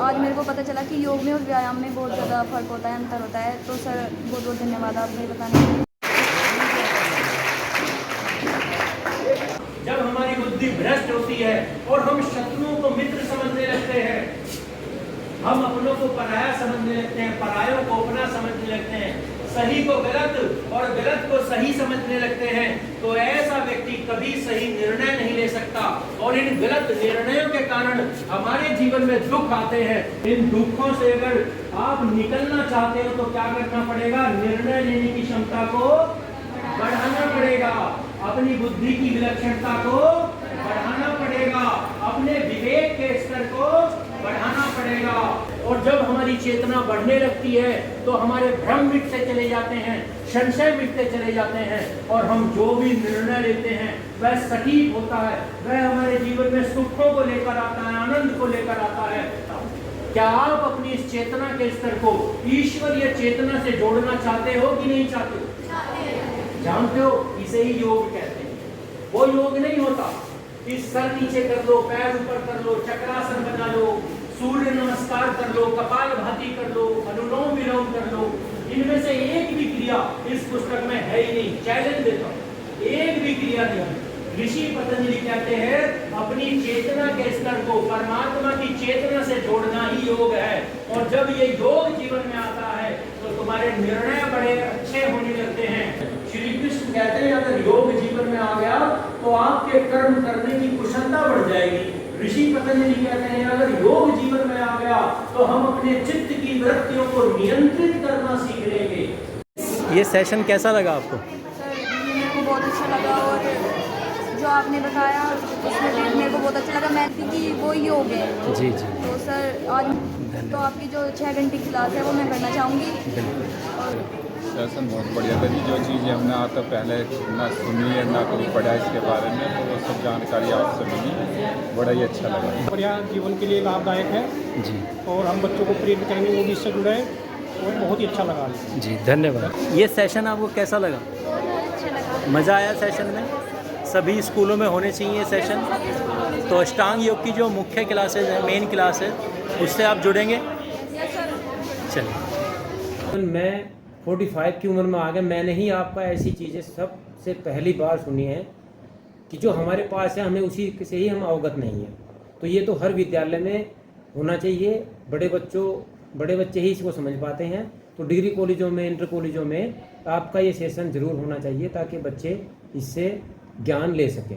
आज मेरे को पता चला कि योग में और व्यायाम में बहुत ज़्यादा फ़र्क होता है, अंतर होता है। तो सर बहुत बहुत धन्यवाद आपने बताने के लिए। जब हमारी बुद्धि भ्रष्ट होती है और हम शत्रुओं को मित्र समझने लगते हैं, हम अपनों को पराया समझने लगते हैं, परायों को अपना समझने लगते हैं, सही को गलत और गलत को सही समझने लगते हैं, तो ऐसा व्यक्ति कभी सही निर्णय नहीं ले सकता। और इन गलत निर्णयों के कारण हमारे जीवन में दुख आते हैं। इन दुखों से अगर आप निकलना चाहते हो तो क्या करना पड़ेगा? निर्णय लेने की क्षमता को बढ़ाना पड़ेगा, अपनी बुद्धि की विलक्षणता को बढ़ाना पड़ेगा, अपने विवेक के स्तर को बढ़ाना पड़ेगा। और जब हमारी चेतना बढ़ने लगती है तो हमारे भ्रम मिटते चले जाते हैं, संशय मिटते चले जाते हैं, और हम जो भी निर्णय लेते हैं वह सटीक होता है, वह हमारे जीवन में सुखों को लेकर आता है, आनंद को लेकर आता है। क्या आप अपनी इस चेतना के स्तर को ईश्वरीय चेतना से जोड़ना चाहते हो कि नहीं चाहते? जानते हो, इसे ही योग कहते हैं। वो योग नहीं होता इस सर नीचे कर लो, पैर ऊपर कर लो, चक्रासन बना लो, सूर्य नमस्कार कर लो, कपालभाति कर लो, अनुलोम विलोम कर लो। इनमें से एक भी क्रिया इस पुस्तक में है ही नहीं। चैलेंज देता हूं, एक भी क्रिया नहीं है। ऋषि पतंजलि कहते हैं अपनी चेतना के स्तर को परमात्मा की चेतना से जोड़ना ही योग है। और जब ये योग जीवन में आता है तो तुम्हारे निर्णय बड़े अच्छे होने लगते हैं। श्री कृष्ण कहते हैं अगर योग जीवन में आ गया तो आपके कर्म करने की कुशलता बढ़ जाएगी। ऋषि पतंजलि कहते हैं अगर योग जीवन में आ गया तो हम अपने चित्त की वृत्तियों को नियंत्रित करना सीख लेंगे। ये सेशन कैसा लगा आपको? सर मेरे को बहुत अच्छा लगा, और जो आपने बताया उसमें भी मेरे को बहुत अच्छा लगा। मैं थी कि वो योग है। जी जी, तो सर आज तो आपकी जो 6 घंटे की क्लास है वो मैं करना चाहूँगी। सेशन बहुत बढ़िया था जी। जो चीज़ें हमने आज तक पहले ना सुनी है ना कभी पढ़ा इसके बारे में, तो वो सब जानकारी आपसे मिली, बड़ा ही अच्छा लगा। बढ़िया, जीवन के लिए लाभदायक है जी और हम बच्चों को प्रेरित करेंगे वो भी इससे जुड़े, और बहुत ही अच्छा लगा जी, धन्यवाद। ये सेशन आपको कैसा लगा? अच्छा लगा। मज़ा आया सेशन में? सभी स्कूलों में होने चाहिए सेशन। तो अष्टांग योग की जो मुख्य क्लासेज है, मेन क्लास है, उससे आप जुड़ेंगे? Yes sir. चलिए। मैं 45 की उम्र में आ गया, मैंने ही आपका ऐसी चीज़ें सबसे पहली बार सुनी है कि जो हमारे पास है हमें उसी से ही हम अवगत नहीं है। तो ये तो हर विद्यालय में होना चाहिए। बड़े बच्चे ही इसको समझ पाते हैं। तो डिग्री कॉलेजों में, इंटर कॉलेजों में आपका ये सेशन ज़रूर होना चाहिए ताकि बच्चे इससे ज्ञान ले सकें।